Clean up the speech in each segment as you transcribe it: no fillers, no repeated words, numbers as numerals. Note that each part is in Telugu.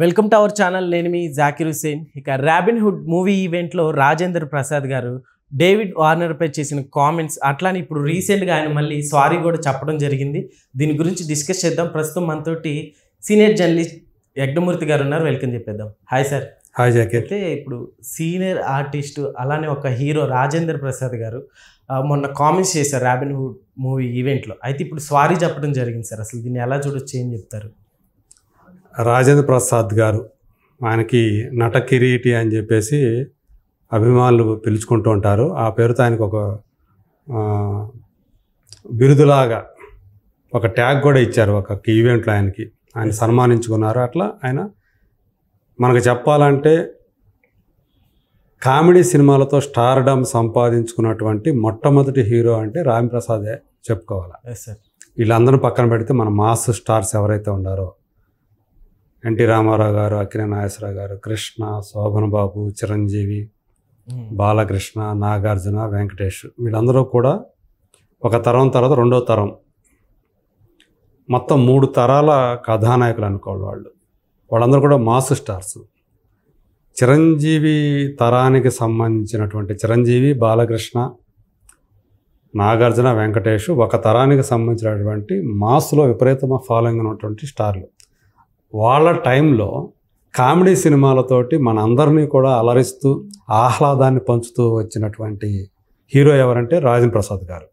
Welcome to our channel. నేను మీ జాకిర్ హుసేన్. ఇక రాబిన్ హుడ్ మూవీ ఈవెంట్లో రాజేంద్ర ప్రసాద్ గారు డేవిడ్ వార్నర్పై చేసిన కామెంట్స్, అట్లానే ఇప్పుడు రీసెంట్గా ఆయన మళ్ళీ సారీ కూడా చెప్పడం జరిగింది. దీని గురించి డిస్కస్ చేద్దాం. ప్రస్తుతం మనతోటి సీనియర్ జర్నలిస్ట్ యజ్ఞమూర్తి గారు ఉన్నారు. వెల్కమ్ చెప్పేద్దాం. Hi sir. హాయ్ జాకిర్. అయితే ఇప్పుడు సీనియర్ ఆర్టిస్టు అలానే ఒక హీరో రాజేంద్ర ప్రసాద్ గారు మొన్న కామెంట్స్ చేశారు రాబిన్ హుడ్ మూవీ ఈవెంట్లో. అయితే ఇప్పుడు సారీ చెప్పడం జరిగింది సార్. అసలు దీన్ని ఎలా చూడొచ్చు, ఏం చెప్తారు? రాజేంద్ర ప్రసాద్ గారు, ఆయనకి నట కిరీటి అని చెప్పేసి అభిమానులు పిలుచుకుంటూ ఉంటారు. ఆ పేరుతో ఆయనకు ఒక బిరుదులాగా ఒక ట్యాగ్ కూడా ఇచ్చారు ఒక ఈవెంట్లో. ఆయన సన్మానించుకున్నారు. అట్లా ఆయన మనకు చెప్పాలంటే కామెడీ సినిమాలతో స్టార్డమ్ సంపాదించుకున్నటువంటి మొట్టమొదటి హీరో అంటే రామ్ ప్రసాదే చెప్పుకోవాలి. వీళ్ళందరూ పక్కన పెడితే మన మాస్ స్టార్స్ ఎవరైతే ఉన్నారో ఎన్టీ రామారావు గారు, అక్కినేని నాగేశ్వరరావు గారు, కృష్ణ, శోభన్ బాబు, చిరంజీవి, బాలకృష్ణ, నాగార్జున, వెంకటేష్, వీళ్ళందరూ కూడా ఒక తరం తర్వాత రెండో తరం, మొత్తం 3 తరాల కథానాయకులు అనుకోవాలి. వాళ్ళందరూ కూడా మాస్ స్టార్స్. చిరంజీవి తరానికి సంబంధించినటువంటి చిరంజీవి, బాలకృష్ణ, నాగార్జున, వెంకటేష్ ఒక తరానికి సంబంధించినటువంటి మాస్లో విపరీతమైన ఫాలోయింగ్ ఉన్నటువంటి స్టార్లు. వాళ్ళ టైంలో కామెడీ సినిమాలతోటి మనందరినీ కూడా అలరిస్తూ ఆహ్లాదాన్ని పంచుతూ వచ్చినటువంటి హీరో ఎవరంటే రాజేంద్ర ప్రసాద్ గారు.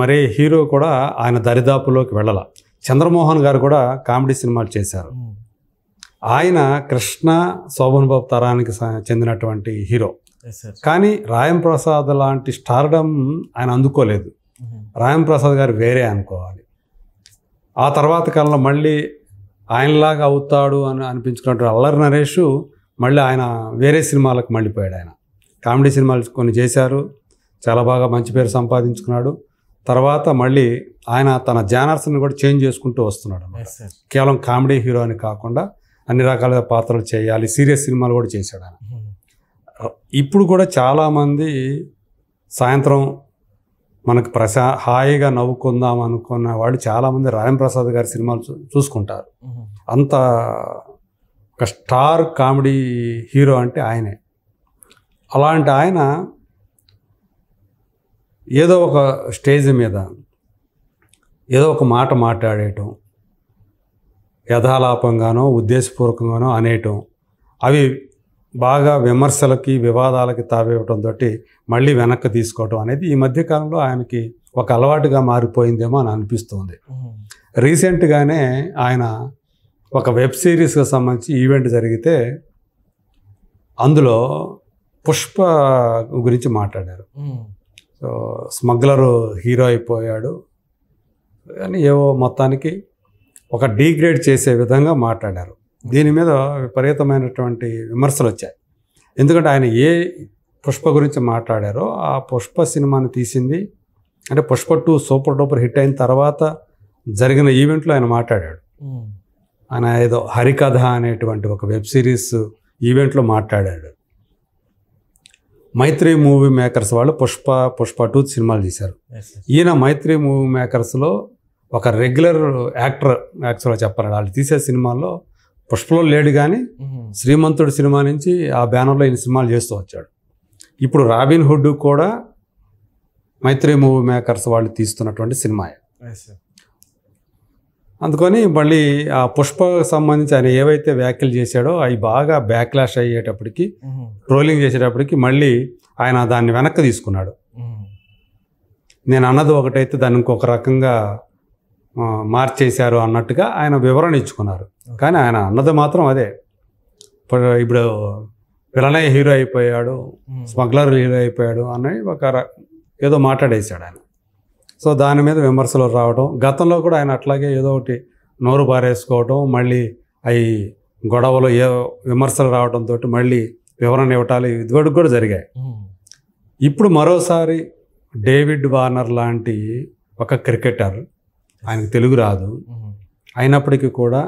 మరి హీరో కూడా ఆయన దరిదాపులోకి వెళ్ళాల. చంద్రమోహన్ గారు కూడా కామెడీ సినిమాలు చేశారు. ఆయన కృష్ణ, శోభన్ బాబు తరానికి చెందినటువంటి హీరో. కానీ రాయం ప్రసాద్ లాంటి స్టార్డమ్ ఆయన అందుకోలేదు. రాయం ప్రసాద్ గారు వేరే అనుకోవాలి. ఆ తర్వాత కాలంలో మళ్ళీ ఆయనలాగా అవుతాడు అని అనిపించుకున్నట్టు అల్లరి నరేష్ మళ్ళీ ఆయన వేరే సినిమాలకు మళ్ళీపోయాడు. ఆయన కామెడీ సినిమాలు కొన్ని చేశారు, చాలా బాగా మంచి పేరు సంపాదించుకున్నాడు. తర్వాత మళ్ళీ ఆయన తన జానర్స్ని కూడా చేంజ్ చేసుకుంటూ వస్తున్నాడు. కేవలం కామెడీ హీరో అని కాకుండా అన్ని రకాల పాత్రలు చేయాలి, సీరియస్ సినిమాలు కూడా చేశాడు ఆయన. ఇప్పుడు కూడా చాలామంది సాయంత్రం మనకు హాయిగా నవ్వుకుందాం అనుకున్న వాళ్ళు చాలామంది రాయం ప్రసాద్ గారి సినిమాలు చూసుకుంటారు. అంత ఒక స్టార్ కామెడీ హీరో అంటే ఆయనే. అలాంటి ఆయన ఏదో ఒక స్టేజ్ మీద ఏదో ఒక మాట మాట్లాడేయటం, యథాలాపంగానో ఉద్దేశపూర్వకంగానో అనేయటం, అవి బాగా విమర్శలకి, వివాదాలకి తావివ్వడంతో మళ్ళీ వెనక్కి తీసుకోవటం అనేది ఈ మధ్యకాలంలో ఆయనకి ఒక అలవాటుగా మారిపోయిందేమో అని అనిపిస్తుంది. రీసెంట్గానే ఆయన ఒక వెబ్ సిరీస్కి సంబంధించి ఈవెంట్ జరిగితే అందులో పుష్ప గురించి మాట్లాడారు. సో స్మగ్లరు హీరో అయిపోయాడు అని ఏవో మొత్తానికి ఒక డీగ్రేడ్ చేసే విధంగా మాట్లాడారు. దీని మీద విపరీతమైనటువంటి విమర్శలు వచ్చాయి. ఎందుకంటే ఆయన ఏ పుష్ప గురించి మాట్లాడారో ఆ పుష్ప సినిమాని తీసింది అంటే పుష్ప 2 సూపర్ డూపర్ హిట్ అయిన తర్వాత జరిగిన ఈవెంట్లో ఆయన మాట్లాడాడు. ఆయన ఏదో హరికథ అనేటువంటి ఒక వెబ్ సిరీస్ ఈవెంట్లో మాట్లాడాడు. మైత్రి మూవీ మేకర్స్ వాళ్ళు పుష్ప 2 సినిమాలు తీశారు. ఈయన మైత్రి మూవీ మేకర్స్లో ఒక రెగ్యులర్ యాక్టర్గా చెప్పారు. వాళ్ళు తీసే సినిమాల్లో పుష్పలో లేడు, కానీ శ్రీమంతుడు సినిమా నుంచి ఆ బ్యానర్లో ఈయన సినిమాలు చేస్తూ వచ్చాడు. ఇప్పుడు రాబిన్ హుడ్ కూడా మైత్రి మూవీ మేకర్స్ వాళ్ళు తీస్తున్నటువంటి సినిమా. అందుకని మళ్ళీ ఆ పుష్పకు సంబంధించి ఆయన ఏవైతే వ్యాఖ్యలు చేశాడో అవి బాగా బ్యాక్లాష్ అయ్యేటప్పటికి, ట్రోలింగ్ చేసేటప్పటికి మళ్ళీ ఆయన దాన్ని వెనక్కి తీసుకున్నాడు. నేను అన్నది ఒకటైతే దాన్ని ఇంకొక రకంగా మార్చేశారు అన్నట్టుగా ఆయన వివరణ ఇచ్చుకున్నారు. కానీ ఆయన అన్నది మాత్రం అదే. ఇప్పుడు విలనే హీరో అయిపోయాడు, స్మగ్లర్ హీరో అయిపోయాడు అన్నది ఏదో మాట్లాడేశాడు ఆయన. సో దాని మీద విమర్శలు రావడం, గతంలో కూడా ఆయన అట్లాగే ఏదో ఒకటి నోరు బారేసుకోవడం, మళ్ళీ అవి గొడవలు విమర్శలు రావడంతో మళ్ళీ వివరణ ఇవ్వటాలు ఇది కూడా జరిగాయి. ఇప్పుడు మరోసారి డేవిడ్ వార్నర్ లాంటి ఒక క్రికెటర్, ఆయనకు తెలుగు రాదు, అయినప్పటికీ కూడా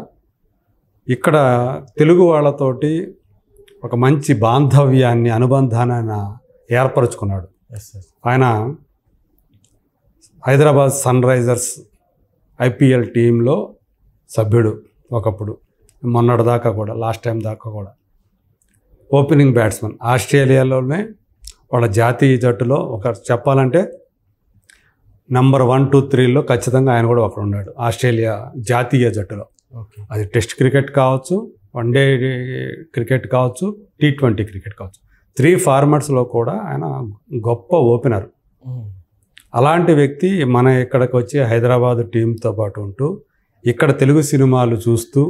ఇక్కడ తెలుగు వాళ్ళతోటి ఒక మంచి బాంధవ్యాన్ని, అనుబంధాన్ని ఆయన ఏర్పరచుకున్నాడు. ఆయన హైదరాబాద్ సన్ రైజర్స్ IPL టీంలో సభ్యుడు ఒకప్పుడు. మొన్నటి దాకా కూడా, లాస్ట్ టైం దాకా కూడా ఓపెనింగ్ బ్యాట్స్మెన్. ఆస్ట్రేలియాలోనే వాళ్ళ జాతీయ జట్టులో ఒక చెప్పాలంటే నెంబర్ 1, 2, 3లో ఖచ్చితంగా ఆయన కూడా ఒకడు ఉన్నాడు ఆస్ట్రేలియా జాతీయ జట్టులో. అది టెస్ట్ క్రికెట్ కావచ్చు, వన్డే క్రికెట్ కావచ్చు, T20 క్రికెట్ కావచ్చు, 3 ఫార్మాట్స్లో కూడా ఆయన గొప్ప ఓపెనర్. అలాంటి వ్యక్తి మన ఇక్కడికి వచ్చి హైదరాబాదు టీంతో పాటు ఉంటూ ఇక్కడ తెలుగు సినిమాలు చూస్తూ,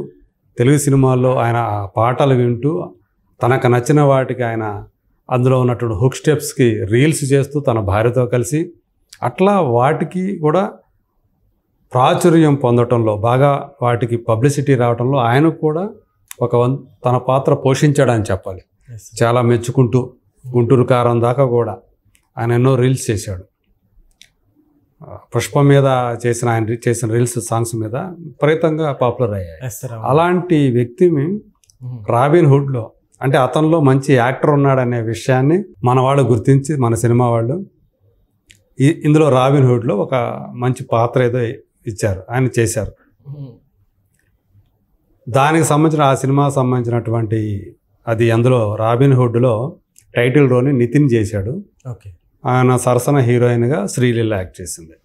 తెలుగు సినిమాల్లో ఆయన పాటలు వింటూ, తనకు నచ్చిన వాటికి ఆయన అందులో ఉన్నటువంటి హుక్ స్టెప్స్కి రీల్స్ చేస్తూ తన భార్యతో కలిసి అట్లా వాటికి కూడా ప్రాచుర్యం పొందటంలో, బాగా వాటికి పబ్లిసిటీ రావడంలో ఆయన కూడా తన పాత్ర పోషించాడని చెప్పాలి. చాలా మెచ్చుకుంటూ గుంటూరు కారం దాకా కూడా ఆయన ఎన్నో రీల్స్ చేశాడు. పుష్ప మీద ఆయన చేసిన రీల్స్ సాంగ్స్ మీద విపరీతంగా పాపులర్ అయ్యాయి. అలాంటి వ్యక్తిని రాబిన్ హుడ్లో, అంటే అతనిలో మంచి యాక్టర్ ఉన్నాడనే విషయాన్ని మన వాళ్ళు గుర్తించి, మన సినిమా వాళ్ళు ఇందులో రాబిన్ హుడ్లో ఒక మంచి పాత్ర ఏదో ఇచ్చారు, ఆయన చేశారు. దానికి సంబంధించిన ఆ సినిమాకి సంబంధించినటువంటి అది అందులో రాబిన్ హుడ్లో టైటిల్ రోల్ని నితిన్ చేశాడు. ఆయన సరసన హీరోయిన్గా శ్రీలీల యాక్ట్ చేసింది.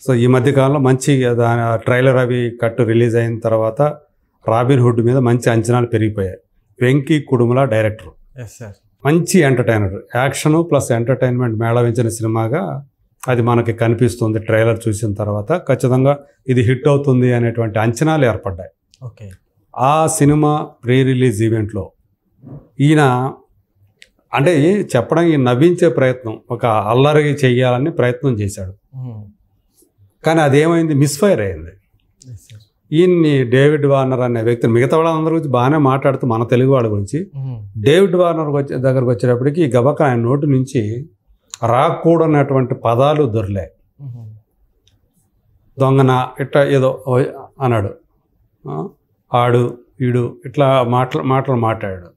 సో ఈ మధ్యకాలంలో మంచి దాని ట్రైలర్ అవి కట్టు రిలీజ్ అయిన తర్వాత రాబిన్ హుడ్ మీద మంచి అంచనాలు పెరిగిపోయాయి. వెంకీ కుడుముల డైరెక్టర్, మంచి ఎంటర్టైనర్, యాక్షను ప్లస్ ఎంటర్టైన్మెంట్ మేళవించిన సినిమాగా అది మనకి కనిపిస్తుంది. ట్రైలర్ చూసిన తర్వాత ఖచ్చితంగా ఇది హిట్ అవుతుంది అనేటువంటి అంచనాలు ఏర్పడ్డాయి. ఆ సినిమా ప్రీ రిలీజ్ ఈవెంట్లో ఈయన అంటే చెప్పడం, ఈ నవ్వించే ప్రయత్నం, ఒక అల్లరి చెయ్యాలని ప్రయత్నం చేశాడు. కానీ అదేమైంది, మిస్ఫైర్ అయింది. ఈయన్ని డేవిడ్ వార్నర్ అనే వ్యక్తిని, మిగతా వాళ్ళందరి గురించి బాగానే మాట్లాడుతూ మన తెలుగు వాళ్ళ గురించి, డేవిడ్ వార్నర్ దగ్గరకు వచ్చేటప్పటికి గబక్క ఆయన నోటి నుంచి రాకూడనటువంటి పదాలు దొరికాయి. దొంగన ఇట్లా ఏదో అన్నాడు, ఆడు ఈడు ఇట్లా మాటలు మాట్లాడాడు.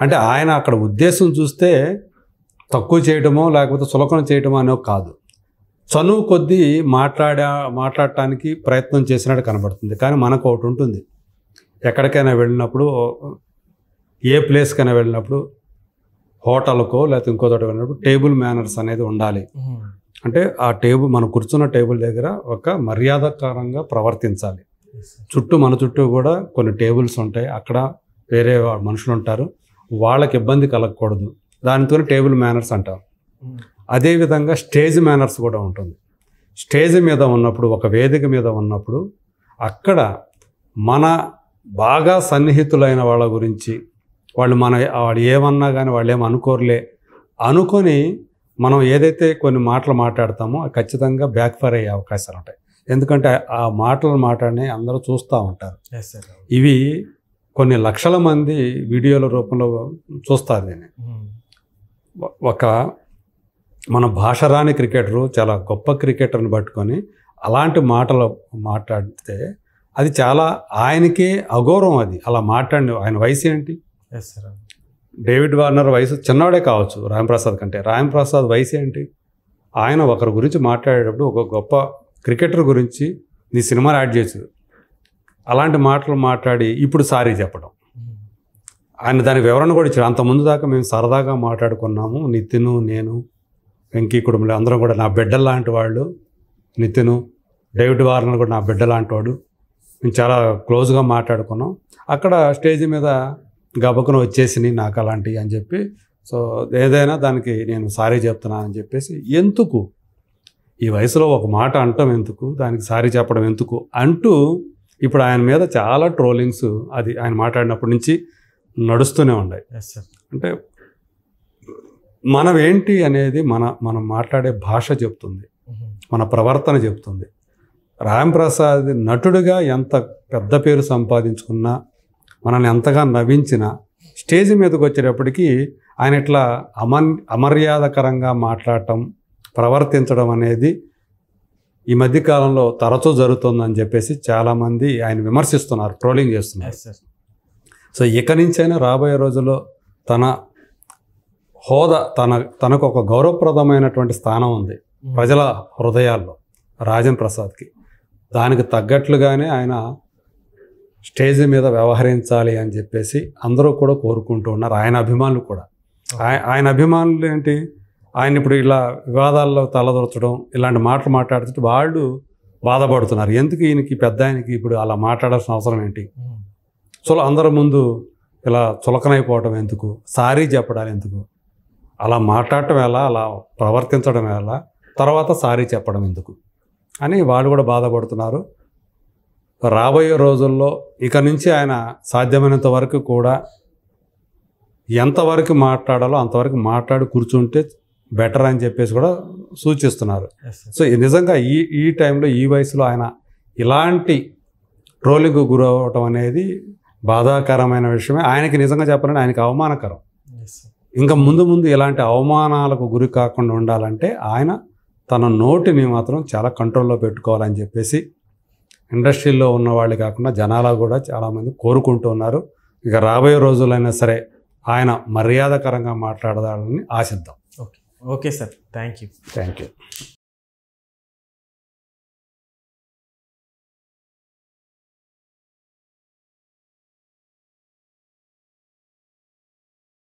అంటే ఆయన అక్కడ ఉద్దేశం చూస్తే తక్కువ చేయటమో లేకపోతే సులకన చేయటమో అనేవి కాదు, చనువు కొద్దీ మాట్లాడటానికి ప్రయత్నం చేసినట్టు కనబడుతుంది. కానీ మనకు ఒకటి ఉంటుంది, ఎక్కడికైనా వెళ్ళినప్పుడు, ఏ ప్లేస్కైనా వెళ్ళినప్పుడు, హోటల్కో లేకపోతే ఇంకో చోట వెళ్ళినప్పుడు టేబుల్ మేనర్స్ అనేది ఉండాలి. అంటే ఆ టేబుల్, మనం కూర్చున్న టేబుల్ దగ్గర ఒక మర్యాదకరంగా ప్రవర్తించాలి. మన చుట్టూ కూడా కొన్ని టేబుల్స్ ఉంటాయి, అక్కడ వేరే మనుషులు ఉంటారు, వాళ్ళకి ఇబ్బంది కలగకూడదు, దానితో టేబుల్ మేనర్స్ అంటారు. అదేవిధంగా స్టేజ్ మేనర్స్ కూడా ఉంటుంది. స్టేజ్ మీద ఉన్నప్పుడు, ఒక వేదిక మీద ఉన్నప్పుడు అక్కడ మన బాగా సన్నిహితులైన వాళ్ళ గురించి వాళ్ళు ఏమన్నా కానీ వాళ్ళు ఏమనుకోరులే అనుకొని మనం ఏదైతే కొన్ని మాటలు మాట్లాడతామో అది ఖచ్చితంగా బ్యాక్ ఫైర్ అయ్యే అవకాశాలు ఉంటాయి. ఎందుకంటే ఆ మాటలు మాట్లాడి అందరూ చూస్తూ ఉంటారు. ఇవి కొన్ని లక్షల మంది వీడియోల రూపంలో చూస్తారు. దీన్ని మన భాషరాని క్రికెటరు, చాలా గొప్ప క్రికెటర్ని పట్టుకొని అలాంటి మాటలు మాట్లాడితే అది చాలా ఆయనకే అగౌరవం. అది అలా మాట్లాడి, ఆయన వయసు ఏంటి, డేవిడ్ వార్నర్ వయసు చిన్నవాడే కావచ్చు రాంప్రసాద్ కంటే, రాంప్రసాద్ వయసు ఏంటి, ఆయన ఒకరి గురించి మాట్లాడేటప్పుడు, ఒక గొప్ప క్రికెటర్ గురించి నీ సినిమాని యాడ్ చేయొచ్చు, అలాంటి మాటలు మాట్లాడి ఇప్పుడు సారీ చెప్పడం. ఆయన దాని వివరణ కూడా ఇచ్చాడు. అంతకుముందు దాకా మేము సరదాగా మాట్లాడుకున్నాము, నితిన్, నేను, వెంకీ కుటుంబంలో అందరం కూడా నా బిడ్డ లాంటి వాళ్ళు, నితిన్, డేవిడ్ వార్నర్ కూడా నా బిడ్డ లాంటి వాడు, మేము చాలా క్లోజ్గా మాట్లాడుకున్నాం. అక్కడ స్టేజ్ మీద గబకున వచ్చేసినాయి నాకు అలాంటివి అని చెప్పి, సో ఏదైనా దానికి నేను సారీ చెప్తున్నాను అని చెప్పేసి, ఎందుకు ఈ వయసులో ఒక మాట అంటాం ఎందుకు, దానికి సారీ చెప్పడం ఎందుకు అంటూ ఇప్పుడు ఆయన మీద చాలా ట్రోలింగ్స్ అది ఆయన మాట్లాడినప్పటి నుంచి నడుస్తూనే ఉన్నాయి. అంటే మనం ఏంటి అనేది మనం మాట్లాడే భాష చెప్తుంది, మన ప్రవర్తన చెప్తుంది. రాంప్రసాద్ నటుడిగా ఎంత పెద్ద పేరు సంపాదించుకున్నా, మనల్ని ఎంతగా నవ్వించినా, స్టేజ్ మీదకి వచ్చేటప్పటికి ఆయన ఇట్లా అమర్యాదకరంగా మాట్లాడటం, ప్రవర్తించడం అనేది ఈ మధ్యకాలంలో తరచూ జరుగుతుందని చెప్పేసి చాలామంది ఆయన విమర్శిస్తున్నారు, ట్రోలింగ్ చేస్తున్నారు. సో ఇక నుంచైనా రాబోయే రోజుల్లో తన హోదా, తనకు ఒక గౌరవప్రదమైనటువంటి స్థానం ఉంది ప్రజల హృదయాల్లో రాజన్ ప్రసాద్కి. దానికి తగ్గట్లుగానే ఆయన స్టేజ్ మీద వ్యవహరించాలి అని చెప్పేసి అందరూ కూడా కోరుకుంటూ ఉన్నారు. ఆయన అభిమానులు కూడా. ఆయన అభిమానులు ఏంటి, ఆయన ఇప్పుడు ఇలా వివాదాల్లో తలదొరచడం ఇలాంటి మాటలు మాట్లాడుతుంటే వాళ్ళు బాధపడుతున్నారు. ఎందుకు ఈయనకి పెద్ద ఆయనకి ఇప్పుడు అలా మాట్లాడాల్సిన అవసరం ఏంటి, అందరి ముందు ఇలా చులకనైపోవటం ఎందుకు, సారీ చెప్పడాలు ఎందుకు, అలా మాట్లాడటం ఎలా, అలా ప్రవర్తించడం ఎలా, తర్వాత సారీ చెప్పడం ఎందుకు అని వాళ్ళు కూడా బాధపడుతున్నారు. రాబోయే రోజుల్లో ఇక నుంచి ఆయన సాధ్యమైనంత వరకు కూడా ఎంతవరకు మాట్లాడాలో అంతవరకు మాట్లాడి కూర్చుంటే బెటర్ అని చెప్పేసి కూడా సూచిస్తున్నారు. సో నిజంగా ఈ టైంలో ఈ వయసులో ఆయన ఇలాంటి ట్రోలింగ్కు గురవటం అనేది బాధాకరమైన విషయమే. ఆయనకి నిజంగా చెప్పాలంటే ఆయనకి అవమానకరం. ఇంకా ముందు ముందు ఇలాంటి అవమానాలకు గురి కాకుండా ఉండాలంటే ఆయన తన నోటిని మాత్రం చాలా కంట్రోల్లో పెట్టుకోవాలని చెప్పేసి ఇండస్ట్రీలో ఉన్న వాళ్ళు కాకుండా జనాలు కూడా చాలామంది కోరుకుంటూ ఉన్నారు. ఇక రాబోయే రోజులైనా సరే ఆయన మర్యాదకరంగా మాట్లాడాలని ఆశిద్దాం. Okay sir, thank you.